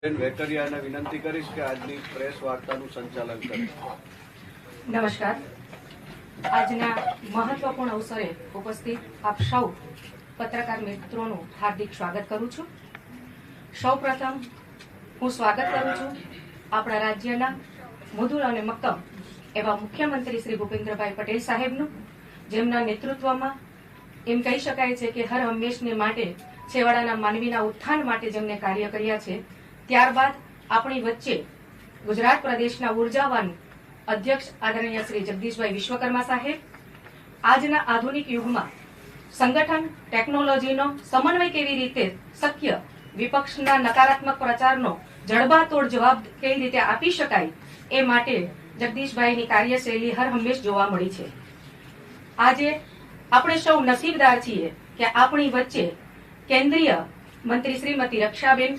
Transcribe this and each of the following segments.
વેકરિયાને વિનંતી કરીશ કે આજની પ્રેસ વાર્તાનું સંચાલન કરે. નમસ્કાર. આજના મહત્વપૂર્ણ અવસરે ઉપસ્થિત આપ સૌ પત્રકાર મિત્રોનું હાર્દિક સ્વાગત કરું છું. સૌપ્રથમ હું સ્વાગત કરું છું આપણા રાજ્યના મૃદુલ અને મક્કમ એવા મુખ્યમંત્રી શ્રી ભૂપેન્દ્રભાઈ પટેલ સાહેબનું, જેમના નેતૃત્વમાં એમ કહી શકાય છે કે હર હંમેશને માટે છેવાડાના માનવીના ઉત્થાન માટે જેમને કાર્ય કર્યા છે. ત્યારબાદ આપણી વચ્ચે ગુજરાત પ્રદેશના ઉર્જાવાન અધ્યક્ષ આદરણીય શ્રી જગદીશભાઈ વિશ્વકર્મા સાહેબ, આજના આધુનિક યુગમાં સંગઠન ટેકનોલોજીનો સમન્વય કેવી રીતે શક્ય, વિપક્ષના નકારાત્મક પ્રચારનો જડબાતોડ જવાબ કેવી રીતે આપી શકાય, એ માટે જગદીશભાઈની કાર્યશૈલી હર હંમેશ જોવા મળી છે. આજે આપણે સૌ નસીબદાર છીએ કે આપણી વચ્ચે કેન્દ્રીય મંત્રી શ્રીમતી રક્ષાબેન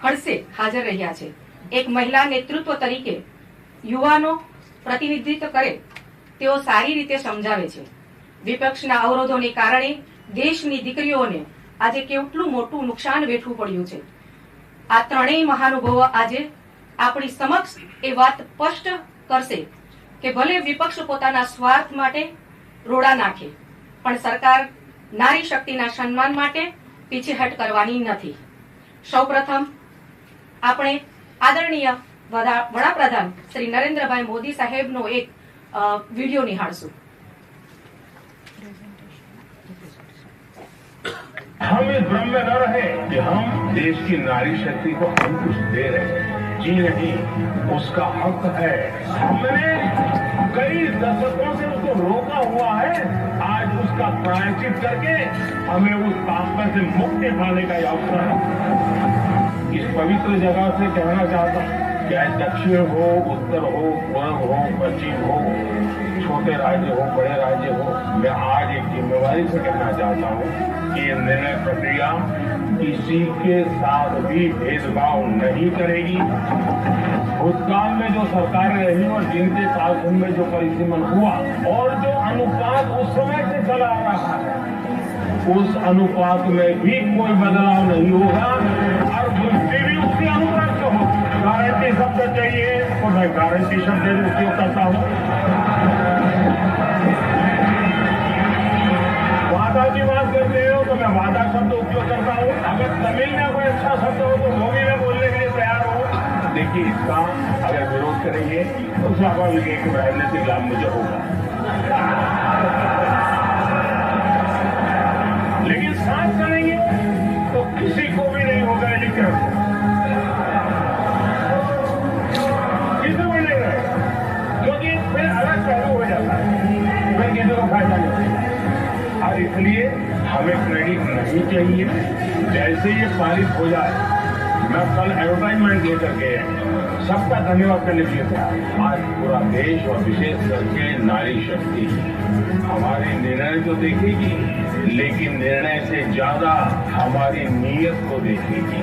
ખડસે હાજર રહ્યા છે. એક મહિલા નેતૃત્વ તરીકે યુવાનો પ્રતિનિધિત્વ કરે તેઓ સારી રીતે સમજાવે છે. વિપક્ષના અવરોધોને કારણે દેશની દીકરીઓને આજે કેટલું મોટું નુકસાન વેઠવું પડ્યું છે. આ ત્રણેય મહાનુભાવો આજે આપણી સમક્ષ એ વાત સ્પષ્ટ કરશે કે ભલે વિપક્ષ પોતાના સ્વાર્થ માટે રોડા નાખે, પણ સરકાર નારી શક્તિના સન્માન માટે પીછેહટ કરવાની નથી. સૌપ્રથમ આપણે આદરણીય વડાપ્રધાન શ્રી નરેન્દ્રભાઈ મોદી સાહેબનો એક વિડીયો નિહાળશું. हम इस भ्रम में न रहे कि हम देश की नारी शक्ति को हम कुछ दे रहे हैं. जी नहीं, उसका हक है. हमने कई दशकों से उसको रोका हुआ है. आज उसका प्रायश्चित करके हमें उस पाप में से मुक्ति पाने का अवसर है. इस पवित्र जगह से कहना चाहता हूँ, चाहे दक्षिण हो, उत्तर हो, पूर्व हो, पश्चिम हो, छोटे राज्य हो, बड़े राज्य हो, मैं आज एक जिम्मेवारी से कहना चाहता हूँ कि ये निर्णय प्रक्रिया किसी के साथ भी भेदभाव नहीं करेगी. भूतकाल में जो सरकारें रही और जिनके कालखंड में जो परिसीमन हुआ और जो अनुपात उस समय से चला आ रहा है, उस अनुपात में भी कोई बदलाव नहीं होगा और दूसरी भी उसके अनुपात का हो. गारंटी शब्द चाहिए तो मैं गारंटी शब्द उपयोग करता हूँ. वादा की बात करते हो तो मैं वादा शब्द उपयोग करता हूँ. अगर तमिल में कोई अच्छा शब्द हो तो वो भी मैं बोलने के लिए तैयार हूँ. देखिए, इसका अगर विरोध करेंगे तो स्वाभाविक एक राजनीतिक लाभ मुझे होगा, लेकिन साथ करेंगे तो किसी को भी नहीं होगा. किसी को नहीं रहेगा, क्योंकि फिर अलग पहलू हो जाता है, फिर किसी को फायदा नहीं होगा. और इसलिए हमें क्रेडिट नहीं चाहिए. जैसे ये पारित हो जाए, मैं कल एडवर्टाइजमेंट दे करके सबका धन्यवाद करने के लिए आज पूरा देश और विशेष करके नारी शक्ति हमारे निर्णय तो देखेगी, लेकिन निर्णय से ज्यादा हमारी नीयत को देखेगी.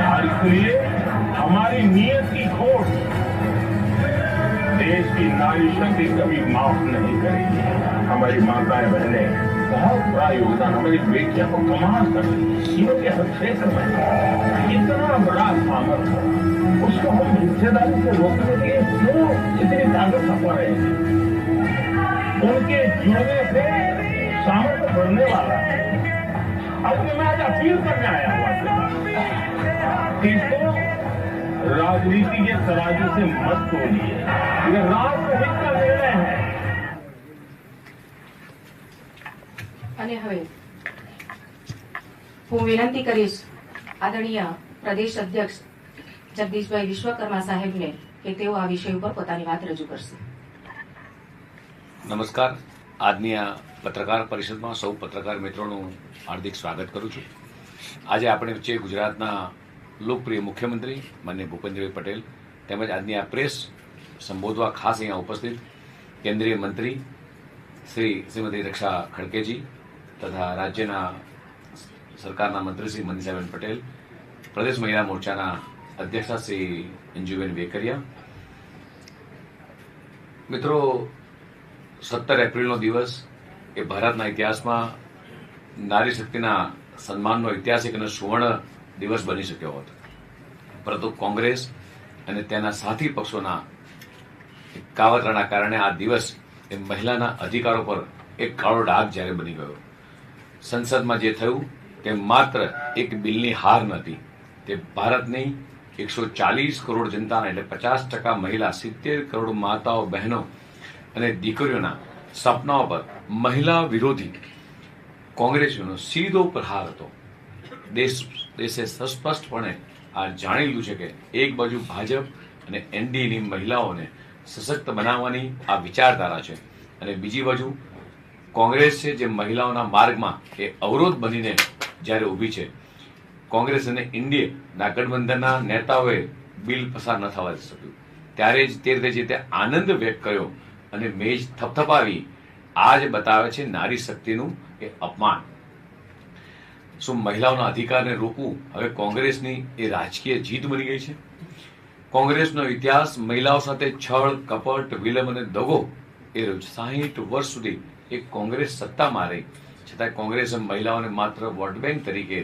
और इसलिए हमारी नीयत की खोट देश की नारी शक्ति कभी माफ नहीं करेगी. हमारी माताएं बहनें बहुत बड़ा योगदान, हमारी बेटियां को कमाल कर जीवन के हर क्षेत्र में इतना बड़ा सामर्थ्य, उसको हम हिस्सेदारी से रोकने के लिए क्यों इतनी ताकत सफर है. उनके जुड़ने से सामर्थ्य बढ़ने वाला है. अब मैं आज अपील करने आया हुआ इसको राजनीति के तराजू से मत तोड़िए. ये राष्ट्रहित का निर्णय है. અને હવે હું વિનંતી કરીશ આદરણીય પ્રદેશ અધ્યક્ષ જગદીશભાઈ વિશ્વકર્મા સાહેબને કે તેઓ આ વિષય ઉપર પોતાની વાત રજૂ કરશે. નમસ્કાર. આજની આ પત્રકાર પરિષદમાં સૌ પત્રકાર મિત્રોનું હાર્દિક સ્વાગત કરું છું. આજે આપણે વચ્ચે ગુજરાતના લોકપ્રિય મુખ્યમંત્રી માનનીય ભૂપેન્દ્રભાઈ પટેલ તેમજ આજની આ પ્રેસ સંબોધવા ખાસ અહીંયા ઉપસ્થિત કેન્દ્રીય મંત્રી શ્રીમતી રક્ષા ખડકેજી તથા રાજ્યના સરકારના મંત્રી શ્રી મનીષાબેન પટેલ, પ્રદેશ મહિલા મોરચાના અધ્યક્ષા શ્રી અંજુબેન વેકરિયા. મિત્રો, 17 એપ્રિલનો દિવસ એ ભારતના ઇતિહાસમાં નારી શક્તિના સન્માનનો ઐતિહાસિક અને સુવર્ણ દિવસ બની શક્યો હતો. પરંતુ કોંગ્રેસ અને તેના સાથી પક્ષોના કાવતરાના કારણે આ દિવસ એ મહિલાના અધિકારો પર એક કાળો ડાઘ જ્યારે બની ગયો. સંસદમાં જે થયું તે માત્ર એક બિલની હાર નથી, તે ભારતની 140 કરોડ જનતાના એટલે 50% મહિલા, 70 કરોડ માતાઓ, બહેનો અને દીકરીઓના સપનાઓ પર મહિલા વિરોધી કોંગ્રેસીઓનો સીધો પ્રહાર હતો. દેશે સ્પષ્ટપણે આ જાણી લીધું છે કે એક બાજુ ભાજપ અને એનડીએની મહિલાઓને સશક્ત બનાવવાની આ વિચારધારા છે અને બીજી બાજુ કોંગ્રેસ છે જે મહિલાઓના માર્ગમાં એ અવરોધ બનીને જ્યારે ઊભી છે. કોંગ્રેસ અને એનડીએના ગઠબંધનના નેતાઓએ બિલ પસાર ન થવા શક્યું. ત્યારે જ તે રીતે જે તે આનંદ વ્યક્ત કર્યો અને મેજ થપથપાવી આ જ બતાવે છે નારી શક્તિનું એ અપમાન. શું મહિલાઓના અધિકારને રોકવું હવે કોંગ્રેસની એ રાજકીય જીત બની ગઈ છે? કોંગ્રેસનો ઇતિહાસ મહિલાઓ સાથે છળ, કપટ, વિલંબ અને દગો એ 60 વર્ષ સુધી એક કોંગ્રેસ સત્તામાં રહી છતાં કોંગ્રેસે મહિલાઓને માત્ર વોટ બેંક તરીકે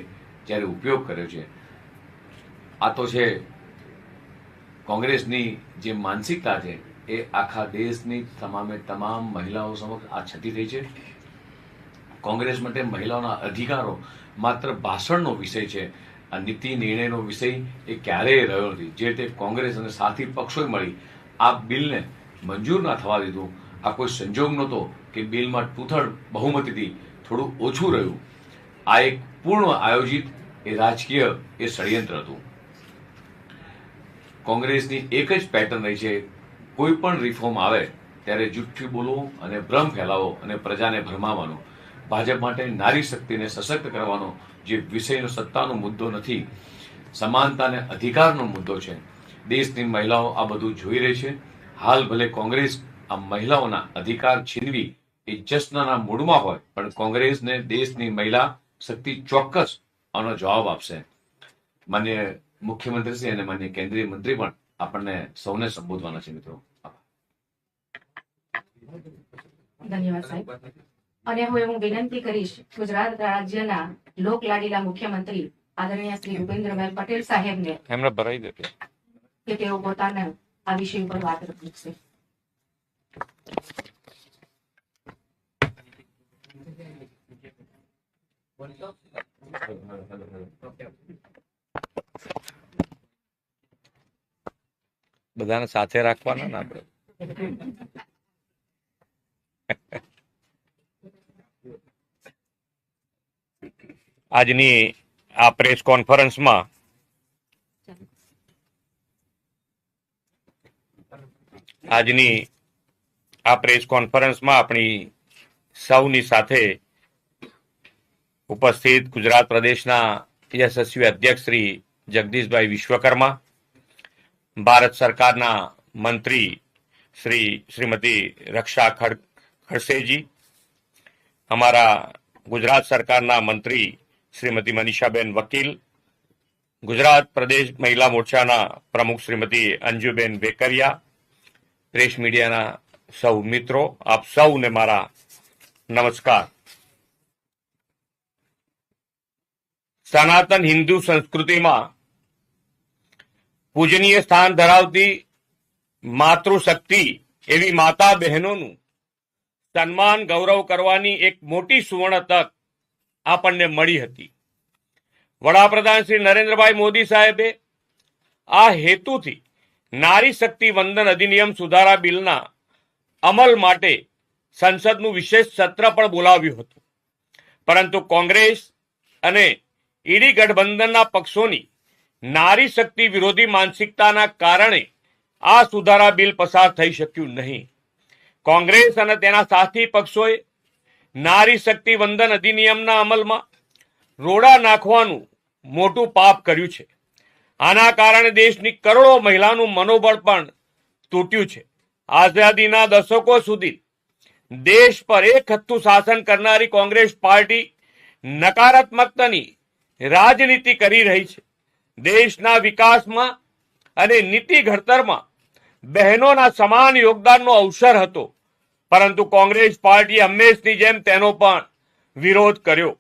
જ્યારે ઉપયોગ કર્યો છે. આ તો છે કોંગ્રેસની જે માનસિકતા છે એ આખા દેશની તમામ મહિલાઓ સમક્ષ આ છતી થઈ છે. કોંગ્રેસ માટે મહિલાઓના અધિકારો માત્ર ભાષણનો વિષય છે, આ નીતિ નિર્ણયનો વિષય એ ક્યારેય રહ્યો નથી. જે રીતે કોંગ્રેસ અને સાથી પક્ષોએ મળી આ બિલને મંજૂર ના થવા દીધું, આ કોઈ સંજોગ નહોતો કે બિલમાં 2/3 બહુમતીથી થોડું ઓછું રહ્યું. આ એક પૂર્ણ આયોજિત એ રાજકીય એ ષડયંત્ર હતું. કોંગ્રેસની એક જ પેટર્ન રહી છે, કોઈ પણ રિફોર્મ આવે ત્યારે જુઠ્ઠી બોલવો અને ભ્રમ ફેલાવો અને પ્રજાને ભરમાવાનો. ભાજપ માટે નારી શક્તિને સશક્ત કરવાનો જે વિષયનો સત્તાનો મુદ્દો નથી, સમાનતા અને અધિકારનો મુદ્દો છે. દેશની મહિલાઓ આ બધું જોઈ રહી છે. હાલ ભલે કોંગ્રેસ આ મહિલાઓના અધિકાર છીનવી એ જશ્નના મૂડમાં હોય, પણ કોંગ્રેસને દેશની મહિલા શક્તિ ચોક્કસ આનો જવાબ આપશે. માન્ય મુખ્યમંત્રીશ્રી અને માન્ય કેન્દ્રીય મંત્રી પણ આપણને સૌને સંબોધવાના છે. મિત્રો, ધન્યવાદ સાહેબ. અને હવે હું વિનંતી કરીશ ગુજરાત રાજ્યના લોકલાડીલા મુખ્યમંત્રી આદરણીય શ્રી ભૂપેન્દ્રભાઈ પટેલ સાહેબને એમને ભરાઈ દે કે તેઓ પોતાના આ વિષય ઉપર વાત મૂકશે. બધાને સાથે રાખવાના ને આપણે. આજની આ પ્રેસ કોન્ફરન્સમાં આપણી સૌની સાથે ઉપસ્થિત ગુજરાત પ્રદેશના યશસ્વી અધ્યક્ષ શ્રી જગદીશભાઈ વિશ્વકર્મા, ભારત સરકારના મંત્રી શ્રીમતી રક્ષા ખડસેજી, અમારા ગુજરાત સરકારના મંત્રી શ્રીમતી મનીષાબેન વકીલ, ગુજરાત પ્રદેશ મહિલા મોરચાના પ્રમુખ શ્રીમતી અંજુબેન વેકરિયા, પ્રેસ મીડિયાના સૌ મિત્રો, આપ સૌને મારા નમસ્કાર. સનાતન હિન્દુ સંસ્કૃતિમાં પૂજનીય સ્થાન ધરાવતી માતૃશક્તિ એવી માતા બહેનોનું સન્માન ગૌરવ કરવાની એક મોટી સુવર્ણ તક આપણને મળી હતી. વડાપ્રધાન શ્રી નરેન્દ્રભાઈ મોદી સાહેબે આ હેતુથી નારી શક્તિ વંદન અધિનિયમ સુધારા બિલના અમલ માટે સંસદનું વિશેષ સત્ર પણ બોલાવ્યું હતું, પરંતુ કોંગ્રેસ અને ઈડી ગઠબંધનના પક્ષોની નારી શક્તિ વિરોધી માનસિકતાના કારણે આ સુધારા બિલ પસાર થઈ શક્યું નહીં. કોંગ્રેસ અને તેના સાથી પક્ષોએ નારી શક્તિ વંદન અધિનિયમના અમલમાં રોડા નાખવાનું મોટું પાપ કર્યું છે. આના કારણે દેશની કરોડો મહિલાનું મનોબળ પણ તૂટ્યું છે. આઝાદીના દશકો સુધી દેશ પર એક હથ્થું શાસન કરનારી કોંગ્રેસ પાર્ટી નકારાત્મકતાની રાજનીતિ કરી રહી છે. દેશના વિકાસમાં અને નીતિ ઘડતરમાં બહેનોના સમાન યોગદાનનો અવસર હતો, પરંતુ કોંગ્રેસ પાર્ટીએ હંમેશની જેમ તેનો પણ વિરોધ કર્યો.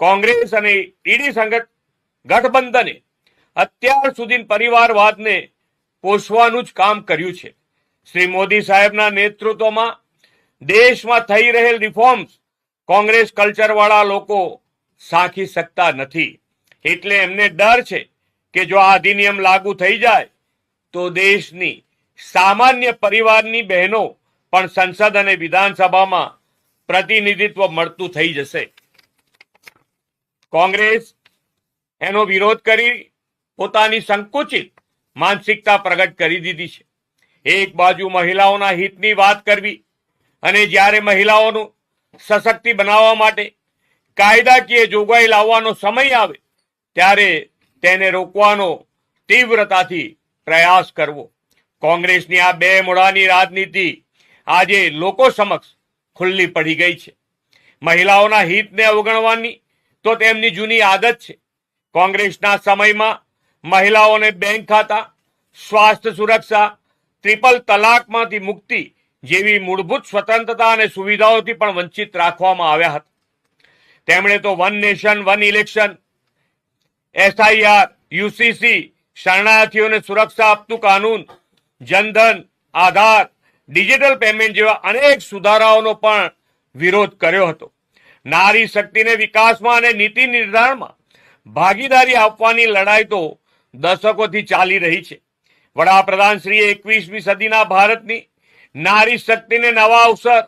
કોંગ્રેસ અને ઈડી ગઠબંધને અત્યાર સુધી પરિવારવાદને પોષવાનું જ કામ કર્યું છે. શ્રી મોદી સાહેબના નેતૃત્વમાં દેશમાં થઈ રહેલ રિફોર્મ્સ કોંગ્રેસ કલ્ચરવાળા લોકો સાંખી શકતા નથી. એટલે એમને ડર છે કે જો આ અધિનિયમ લાગુ થઈ જાય તો દેશની સામાન્ય પરિવારની બહેનો પણ સંસદ અને વિધાનસભામાં પ્રતિનિધિત્વ મળતું થઈ જશે. કોંગ્રેસ એનો વિરોધ કરી પોતાની સંકુચિત માનસિકતા પ્રગટ કરી દીધી છે. એક બાજુ મહિલાઓના હિતની વાત કરવી અને જ્યારે મહિલાઓનું સશક્તિ બનાવવા માટે કાયદાકીય જોગવાઈ લાવવાનો સમય આવે ત્યારે તેને રોકવાનો તીવ્રતાથી પ્રયાસ કરવો. કોંગ્રેસની આ બે મોઢાની રાજનીતિ આજે લોકો સમક્ષ ખુલ્લી પડી ગઈ છે. મહિલાઓના હિતને અવગણવાની તો તેમની જૂની આદત છે. કોંગ્રેસના સમયમાં મહિલાઓને બેંક ખાતા, સ્વાસ્થ્ય સુરક્ષા, ટ્રિપલ તલાકમાંથી મુક્તિ જેવી મૂળભૂત સ્વતંત્રતા અને સુવિધાઓથી પણ વંચિત રાખવામાં આવ્યા હતા. તેમણે તો one nation one election, SIR, UCC, શરણાર્થીઓને સુરક્ષા આપતું કાનૂન, જનધન, આધાર, ડિજિટલ પેમેન્ટ જેવા અનેક સુધારાઓનો પણ વિરોધ કર્યો હતો. નારી શક્તિને વિકાસમાં અને નીતિ નિર્ધારણમાં ભાગીદારી આપવાની લડાઈ તો દશકોથી ચાલી રહી છે. વડાપ્રધાનશ્રીએ 21મી સદીના ભારતની નારી શક્તિને નવા અવસર,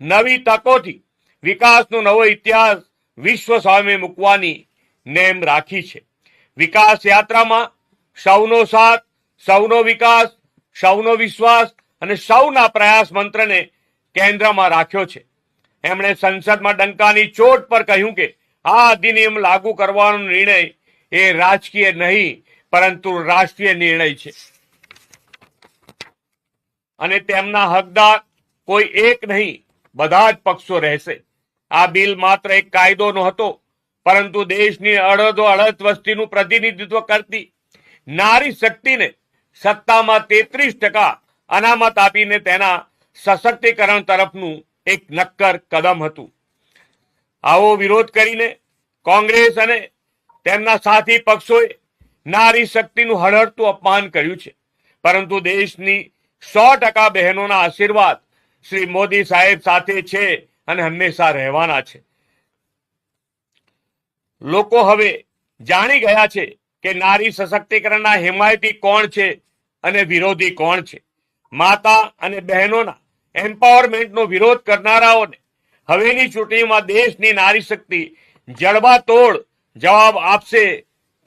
નવી તકોથી વિકાસનો નવો ઇતિહાસ વિશ્વ સામે મૂકવાની નેમ રાખી છે. વિકાસ યાત્રામાં સૌનો સાથ, સૌનો વિકાસ, સૌનો વિશ્વાસ અને સૌના પ્રયાસ મંત્રને કેન્દ્રમાં રાખ્યો છે. એમણે સંસદમાં ડંકાની ચોટ પર કહ્યું કે આ અધિનિયમ લાગુ કરવાનો નિર્ણય એ રાજકીય નહીં પરંતુ રાષ્ટ્રીય નિર્ણય છે અને તેમના હકદાર કોઈ એક નહીં બધા જ પક્ષો રહેશે. આ બિલ માત્ર એક કાયદો નહોતો પરંતુ દેશની અડધો વસ્તીનું પ્રતિનિધિત્વ કરતી નારી શક્તિને સત્તામાં 33% અનામત આપીને તેના સશક્તિકરણ તરફનું એક નક્કર કદમ હતું. આવો વિરોધ કરીને કોંગ્રેસ અને તેમના સાથી પક્ષોએ નારી શક્તિનું હળહળતું અપમાન કર્યું છે. પરંતુ દેશની 100% બહેનોના આશીર્વાદ શ્રી મોદી સાહેબ સાથે છે અને હંમેશા રહેવાના છે. લોકો હવે જાણી ગયા છે કે નારી સશક્તિકરણના હિમાયતી કોણ છે અને વિરોધી કોણ છે. માતા અને બહેનોના એમ્પાવરમેન્ટનો વિરોધ કરનારાઓને હવેની ચૂંટણીમાં દેશની નારી શક્તિ જડબાતોડ જવાબ આપશે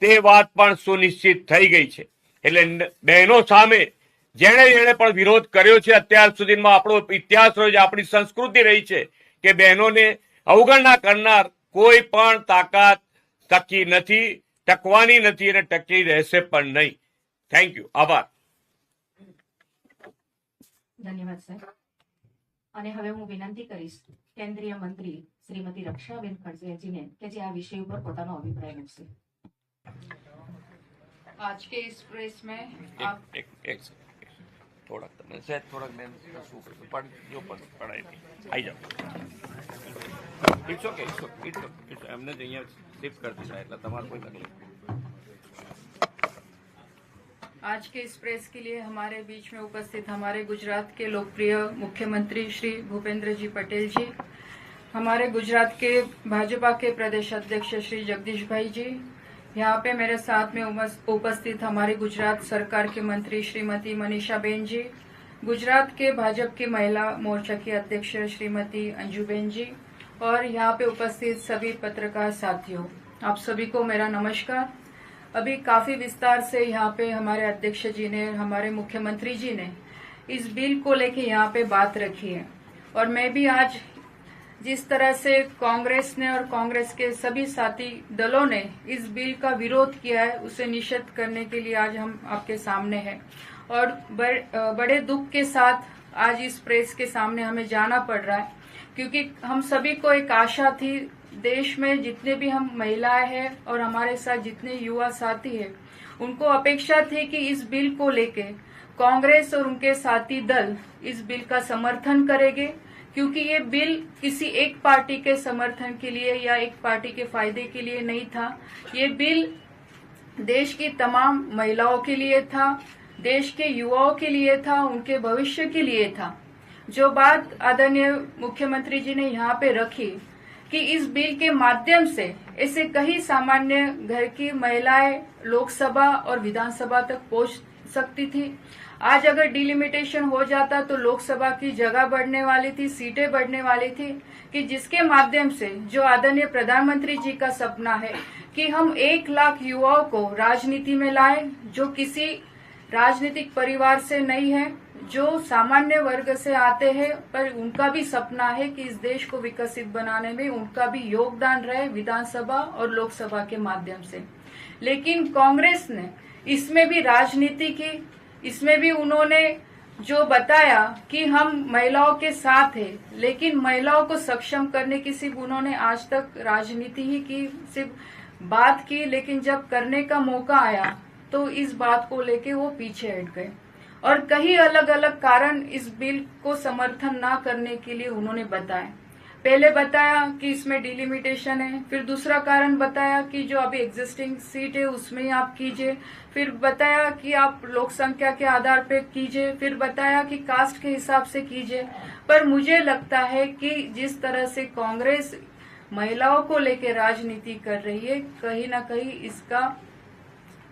તે વાત પણ સુનિશ્ચિત થઈ ગઈ છે. એટલે બહેનો સામે જેણે પણ વિરોધ કર્યો છે, અત્યાર સુધીમાં આપણો ઇતિહાસ રહ્યો છે, આપણી સંસ્કૃતિ રહી છે કે બહેનોને અવગણના કરનાર કોઈ પણ તાકાત ટકી નથી, ટકવાની નથી અને ટકી રહેશે પણ નહીં. Thank you. આભાર. ધન્યવાદ સાહેબ. અને હવે હું વિનંતી કરીશ કેન્દ્રીય મંત્રી શ્રીમતી રક્ષાબેન ખડસેજીને કે જે આ વિષય ઉપર પોતાનો અભિપ્રાય મૂકશે. आज के इस प्रेस में आप થોડાક તમે સહેજ થોડાક બેન શું પણ જો પણ પડાય આવી જાઓ. ઇટ્સ ઓકે, એમને જ અહીંયા શિફ્ટ કરી દીધા એટલે તમારે કોઈ તકલીફ. आज के इस प्रेस के लिए हमारे बीच में उपस्थित हमारे गुजरात के लोकप्रिय मुख्यमंत्री श्री भूपेंद्र जी पटेल जी, हमारे गुजरात के भाजपा के प्रदेश अध्यक्ष श्री जगदीश भाई जी, यहाँ पे मेरे साथ में उपस्थित हमारे गुजरात सरकार के मंत्री श्रीमती मनीषा बेन जी, गुजरात के भाजपा की महिला मोर्चा की अध्यक्ष श्रीमती अंजुबेन जी और यहाँ पे उपस्थित सभी पत्रकार साथियों, आप सभी को मेरा नमस्कार. अभी काफी विस्तार से यहाँ पे हमारे अध्यक्ष जी ने, हमारे मुख्यमंत्री जी ने इस बिल को लेके यहाँ पे बात रखी है और मैं भी आज जिस तरह से कांग्रेस ने और कांग्रेस के सभी साथी दलों ने इस बिल का विरोध किया है उसे निषेध करने के लिए आज हम आपके सामने हैं और बड़े दुख के साथ आज इस प्रेस के सामने हमें जाना पड़ रहा है क्योंकि हम सभी को एक आशा थी, देश में जितने भी हम महिलाएं हैं और हमारे साथ जितने युवा साथी हैं उनको अपेक्षा थी कि इस बिल को लेके कांग्रेस और उनके साथी दल इस बिल का समर्थन करेंगे क्योंकि ये बिल किसी एक पार्टी के समर्थन के लिए या एक पार्टी के फायदे के लिए नहीं था. ये बिल देश की तमाम महिलाओं के लिए था, देश के युवाओं के लिए था, उनके भविष्य के लिए था। जो बात आदरणीय मुख्यमंत्री जी ने यहाँ पे रखी कि इस बिल के माध्यम से ऐसे कई सामान्य घर की महिलाएं लोकसभा और विधानसभा तक पहुंच सकती थी। आज अगर डिलिमिटेशन हो जाता तो लोकसभा की जगह बढ़ने वाली थी, सीटें बढ़ने वाली थी, कि जिसके माध्यम से जो आदरणीय प्रधानमंत्री जी का सपना है कि हम 1 लाख युवाओं को राजनीति में लाए, जो किसी राजनीतिक परिवार से नहीं है, जो सामान्य वर्ग से आते हैं, पर उनका भी सपना है कि इस देश को विकसित बनाने में उनका भी योगदान रहे विधानसभा और लोकसभा के माध्यम से। लेकिन कांग्रेस ने इसमें भी राजनीति की, इसमें भी उन्होंने जो बताया कि हम महिलाओं के साथ हैं, लेकिन महिलाओं को सक्षम करने की सिर्फ उन्होंने आज तक राजनीति ही की, सिर्फ बात की, लेकिन जब करने का मौका आया तो इस बात को लेके वो पीछे हट गए और कई अलग अलग कारण इस बिल को समर्थन ना करने के लिए उन्होंने बताया। पहले बताया कि इसमें डिलिमिटेशन है, फिर दूसरा कारण बताया कि जो अभी एग्जिस्टिंग सीट है उसमें आप कीजिए, फिर बताया कि आप लोक संख्या के आधार पे कीजिए, फिर बताया कि कास्ट के हिसाब से कीजिए। पर मुझे लगता है कि जिस तरह से कांग्रेस महिलाओं को लेकर राजनीति कर रही है, कहीं ना कहीं इसका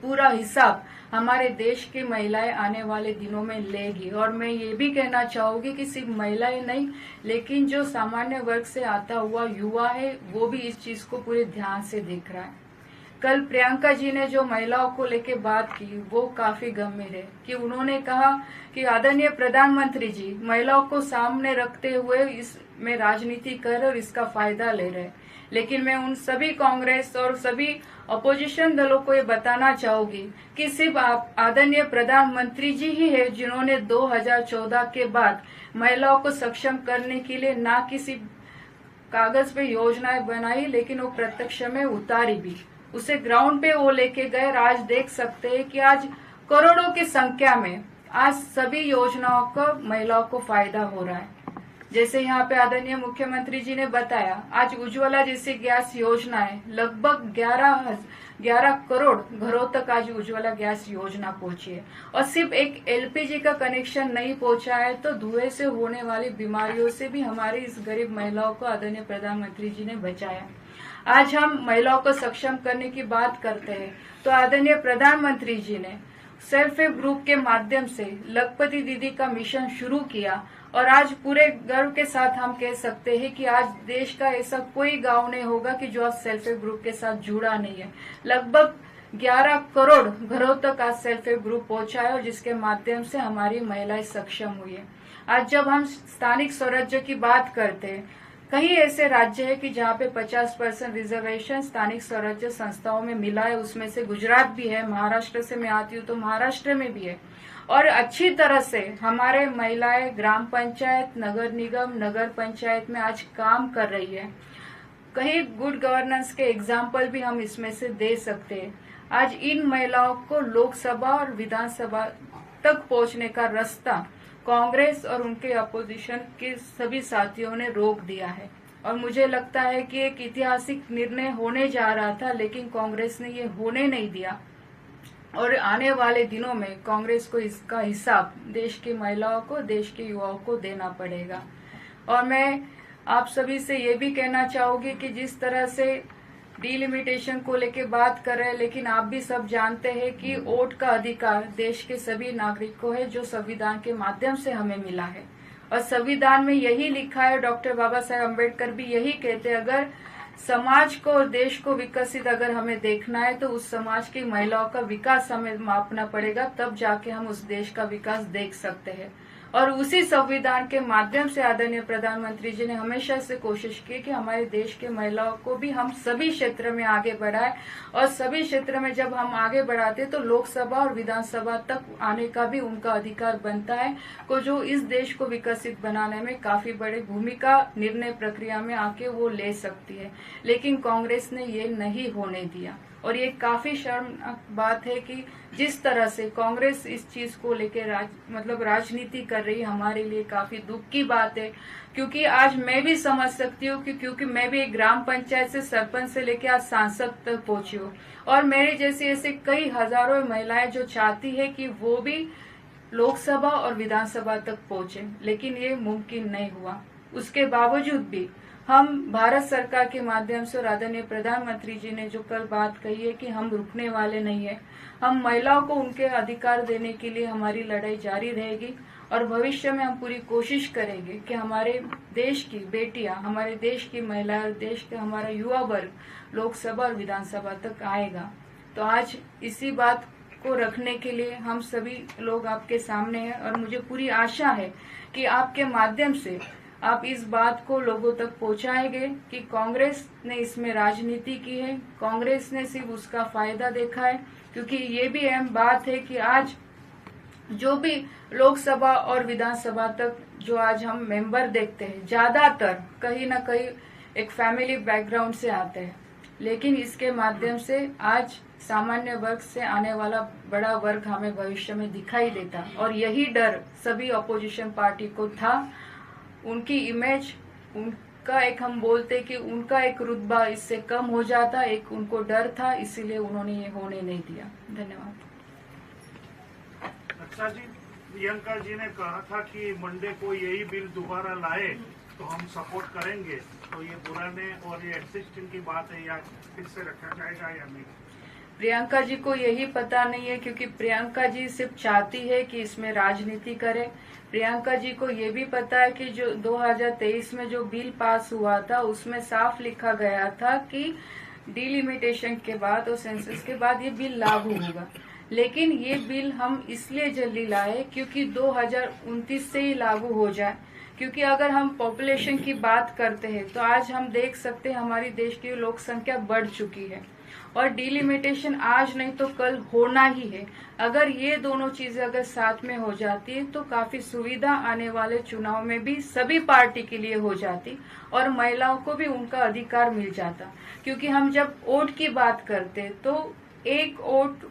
पूरा हिसाब हमारे देश की महिलाएं आने वाले दिनों में लेगी। और मैं ये भी कहना चाहूंगी कि सिर्फ महिलाएं नहीं, लेकिन जो सामान्य वर्ग से आता हुआ युवा है वो भी इस चीज को पूरे ध्यान से देख रहा है। कल प्रियंका जी ने जो महिलाओं को लेके बात की वो काफी गंभीर है कि उन्होंने कहा कि आदरणीय प्रधानमंत्री जी महिलाओं को सामने रखते हुए इसमें राजनीति कर और इसका फायदा ले रहे। लेकिन मैं उन सभी कांग्रेस और सभी अपोजिशन दलों को ये बताना चाहूंगी कि सिर्फ आदरणीय प्रधानमंत्री जी ही है जिन्होंने 2014 के बाद महिलाओं को सक्षम करने के लिए ना किसी कागज पे योजनाएं बनाई, लेकिन वो प्रत्यक्ष में उतारी भी, उसे ग्राउंड पे वो लेके गए। आज देख सकते हैं कि आज करोड़ों की संख्या में आज सभी योजनाओं का महिलाओं को फायदा हो रहा है। जैसे यहाँ पे आदरणीय मुख्यमंत्री जी ने बताया, आज उज्ज्वला जैसी गैस योजना है, लगभग 11 करोड़ घरों तक आज उज्ज्वला गैस योजना पहुंची है। और सिर्फ एक एलपीजी का कनेक्शन नहीं पहुंचा है तो धुएं से होने वाली बीमारियों से भी हमारी इस गरीब महिलाओं को आदरणीय प्रधानमंत्री जी ने बचाया। आज हम महिलाओं को सक्षम करने की बात करते हैं तो आदरणीय प्रधानमंत्री जी ने सेल्फ हेल्प ग्रुप के माध्यम से लखपति दीदी का मिशन शुरू किया और आज पूरे गर्व के साथ हम कह सकते हैं कि आज देश का ऐसा कोई गांव नहीं होगा कि जो आज सेल्फ हेल्प ग्रुप के साथ जुड़ा नहीं है। लगभग 11 करोड़ घरों तक आज सेल्फ हेल्प ग्रुप पहुंचा है और जिसके माध्यम से हमारी महिलाएं सक्षम हुई है। आज जब हम स्थानिक स्वराज्य की बात करते हैं, कई ऐसे राज्य है कि जहाँ पे 50% रिजर्वेशन स्थानिक स्वराज्य संस्थाओं में मिला है, उसमें से गुजरात भी है, महाराष्ट्र से मैं आती हूँ तो महाराष्ट्र में भी है। और अच्छी तरह से हमारे महिलाएं ग्राम पंचायत, नगर निगम, नगर पंचायत में आज काम कर रही है। कई गुड गवर्नेंस के एग्जाम्पल भी हम इसमें से दे सकते हैं। आज इन महिलाओं को लोकसभा और विधानसभा तक पहुंचने का रास्ता कांग्रेस और उनके अपोजिशन के सभी साथियों ने रोक दिया है। और मुझे लगता है कि एक ऐतिहासिक निर्णय होने जा रहा था, लेकिन कांग्रेस ने ये होने नहीं दिया और आने वाले दिनों में कांग्रेस को इसका हिसाब देश की महिलाओं को, देश के युवाओं को देना पड़ेगा। और मैं आप सभी से ये भी कहना चाहूंगी कि जिस तरह से डिलिमिटेशन को लेके बात कर रहे हैं, लेकिन आप भी सब जानते हैं कि वोट का अधिकार देश के सभी नागरिक को है, जो संविधान के माध्यम से हमें मिला है। और संविधान में यही लिखा है, डॉक्टर बाबा साहेब अम्बेडकर भी यही कहते हैं, अगर समाज को और देश को विकसित अगर हमें देखना है तो उस समाज की महिलाओं का विकास हमें मापना पड़ेगा, तब जाके हम उस देश का विकास देख सकते हैं। और उसी संविधान के माध्यम से आदरणीय प्रधानमंत्री जी ने हमेशा से कोशिश की कि हमारे देश के महिलाओं को भी हम सभी क्षेत्र में आगे बढ़ाएं। और सभी क्षेत्र में जब हम आगे बढ़ाते तो लोकसभा और विधानसभा तक आने का भी उनका अधिकार बनता है, को जो इस देश को विकसित बनाने में काफी बड़ी भूमिका निर्णय प्रक्रिया में आके वो ले सकती है। लेकिन कांग्रेस ने ये नहीं होने दिया। और ये काफी शर्मनाक बात है कि जिस तरह से कांग्रेस इस चीज को लेकर राजनीति कर रही है, हमारे लिए काफी दुख की बात है। क्योंकि आज मैं भी समझ सकती हूँ कि क्योंकि मैं भी एक ग्राम पंचायत से सरपंच से लेकर आज सांसद तक पहुंची हूँ, और मेरे जैसे ऐसे कई हजारों महिलाएं जो चाहती है कि वो भी लोकसभा और विधानसभा तक पहुंचे, लेकिन ये मुमकिन नहीं हुआ। उसके बावजूद भी हम भारत सरकार के माध्यम से और आदरणीय प्रधानमंत्री जी ने जो कल बात कही है कि हम रुकने वाले नहीं है, हम महिलाओं को उनके अधिकार देने के लिए हमारी लड़ाई जारी रहेगी और भविष्य में हम पूरी कोशिश करेंगे कि हमारे देश की बेटियां, हमारे देश की महिलाएं, देश का हमारा युवा वर्ग लोकसभा और विधानसभा तक आएगा। तो आज इसी बात को रखने के लिए हम सभी लोग आपके सामने हैं और मुझे पूरी आशा है कि आपके माध्यम से आप इस बात को लोगों तक पहुंचाएंगे कि कांग्रेस ने इसमें राजनीति की है, कांग्रेस ने सिर्फ उसका फायदा देखा है। क्योंकि ये भी अहम बात है कि आज जो भी लोकसभा और विधानसभा तक जो आज हम मेंबर देखते हैं, ज्यादातर कहीं ना कहीं एक फैमिली बैकग्राउंड से आते हैं, लेकिन इसके माध्यम से आज सामान्य वर्ग से आने वाला बड़ा वर्ग हमें भविष्य में दिखाई देता, और यही डर सभी अपोजिशन पार्टी को था। उनकी इमेज, उनका एक हम बोलते कि उनका एक रुतबा इससे कम हो जाता, एक उनको डर था, इसीलिए उन्होंने ये होने नहीं दिया। धन्यवाद। अच्छा जी, प्रियंका जी ने कहा था कि मंडे को यही बिल दोबारा लाए तो हम सपोर्ट करेंगे, तो ये पुराने और ये एग्जिस्टिंग की बात है या फिर से रखा जाएगा या नहीं? प्रियंका जी को यही पता नहीं है, क्योंकि प्रियंका जी सिर्फ चाहती है कि इसमें राजनीति करे। प्रियंका जी को ये भी पता है कि जो 2023 में जो बिल पास हुआ था उसमें साफ लिखा गया था कि डिलिमिटेशन के बाद और सेंसस के बाद ये बिल लागू होगा, लेकिन ये बिल हम इसलिए जल्दी लाए क्योंकि 2029 से ही लागू हो जाए। क्योंकि अगर हम पॉपुलेशन की बात करते हैं तो आज हम देख सकते हैं हमारी देश की लोक संख्या बढ़ चुकी है और डिलिमिटेशन आज नहीं तो कल होना ही है। अगर ये दोनों चीजें अगर साथ में हो जाती है तो काफी सुविधा आने वाले चुनाव में भी सभी पार्टी के लिए हो जाती और महिलाओं को भी उनका अधिकार मिल जाता। क्योंकि हम जब वोट की बात करते हैं तो एक vote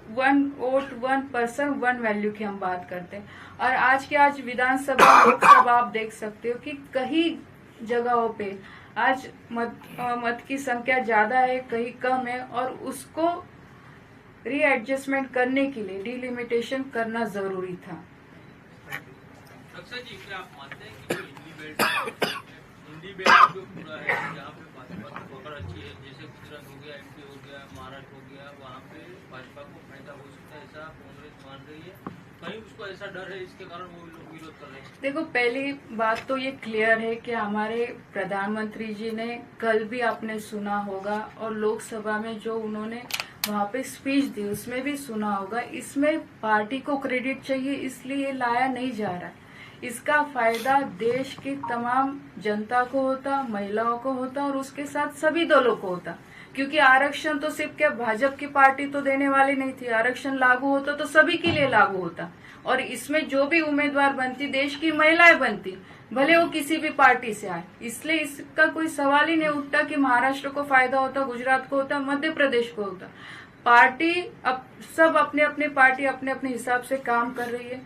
one person one value की हम बात करते हैं, और आज विधानसभा लोकसभा आप देख सकते हो कि कई जगहों पे आज मत की संख्या ज्यादा है, कहीं कम है, और उसको रीएडजस्टमेंट करने के लिए डिलिमिटेशन करना जरूरी था। अक्षय जी, क्या आप मानते हैं कि हिंदी बेल्ट जो पूरा है जहाँ पे भाजपा की पकड़ अच्छी है, जैसे गुजरात हो गया, एमपी हो गया, महाराष्ट्र हो गया, वहाँ पे भाजपा को फायदा हो सकता है, ऐसा कांग्रेस मान रही है? कहीं उसको ऐसा डर है इसके कारण वो लोग विरोध कर रहे हैं? देखो, पहली बात तो ये क्लियर है कि हमारे प्रधानमंत्री जी ने कल भी आपने सुना होगा और लोकसभा में जो उन्होंने वहाँ पे स्पीच दी उसमें भी सुना होगा, इसमें पार्टी को क्रेडिट चाहिए इसलिए ये लाया नहीं जा रहा है। इसका फायदा देश की तमाम जनता को होता, महिलाओं को होता और उसके साथ सभी दलों को होता। क्योंकि आरक्षण तो सिर्फ क्या भाजपा की पार्टी तो देने वाली नहीं थी, आरक्षण लागू होता तो सभी के लिए लागू होता, और इसमें जो भी उम्मीदवार बनती देश की महिलाएं बनती, भले वो किसी भी पार्टी से आए। इसलिए इसका कोई सवाल ही नहीं उठता कि महाराष्ट्र को फायदा होता, गुजरात को होता, मध्य प्रदेश को होता। पार्टी अब सब अपने अपने पार्टी अपने अपने हिसाब से काम कर रही है।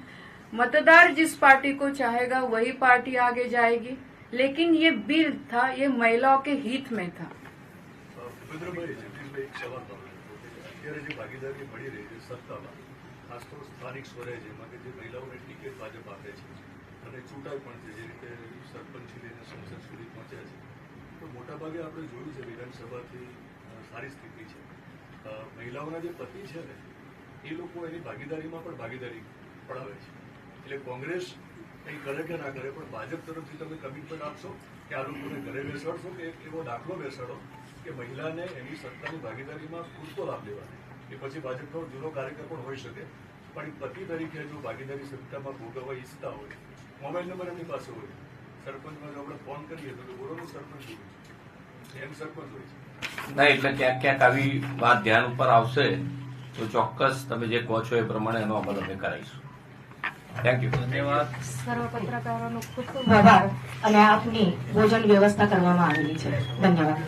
मतदार जिस पार्टी को चाहेगा वही पार्टी आगे जाएगी, लेकिन ये बिल था, ये महिलाओं के हित में था। ભૂપેન્દ્રભાઈ, જગદીશભાઈ, એક સવાલ તમારો. અત્યારે જે ભાગીદારી મળી રહી છે સત્તામાં, ખાસ તો સ્થાનિક સ્વરાજ્યમાં કે જે મહિલાઓને ટિકિટ ભાજપ આપે છે અને ચૂંટાય પણ છે, જે રીતે સરપંચથી લઈને સંસદ સુધી પહોંચ્યા છે, તો મોટાભાગે આપણે જોયું છે વિધાનસભાથી સારી સ્થિતિ છે. મહિલાઓના જે પતિ છે ને એ લોકો એની ભાગીદારીમાં પણ ભાગીદારી પડાવે છે. એટલે કોંગ્રેસ કંઈ કરે કે ના કરે, પણ ભાજપ તરફથી તમે કમિટમેન્ટ આપશો કે આ લોકોને ઘરે બેસાડશો કે એક એવો દાખલો બેસાડો કે મહિલાને એની સત્તાની ભાગીદારીમાં પૂરતો લાભ લેવાનો. એ પછી ભાજપનો જૂનો કાર્યકર પણ હોઈ શકે, પણ પતિ તરીકે જો ભાગીદારી સત્તામાં ભોગવવા ઈચ્છતા હોય, મોબાઈલ નંબર એમની પાસે હોય, સરપંચમાં જો આપણે ફોન કરીએ તો બોરોનું સરપંચ હોય છે, એમ સરપંચ હોય છે. ના, એટલે ક્યાંક ક્યાંક આવી વાત ધ્યાન ઉપર આવશે તો ચોક્કસ તમે જે કહો છો એ પ્રમાણે એનો અમલ અમે કરાવીશું. Thank you. ધન્યવાદ. સર્વ પત્રકારોનો ખૂબ ખૂબ આભાર અને આપની ભોજન વ્યવસ્થા કરવામાં આવેલી છે. ધન્યવાદ.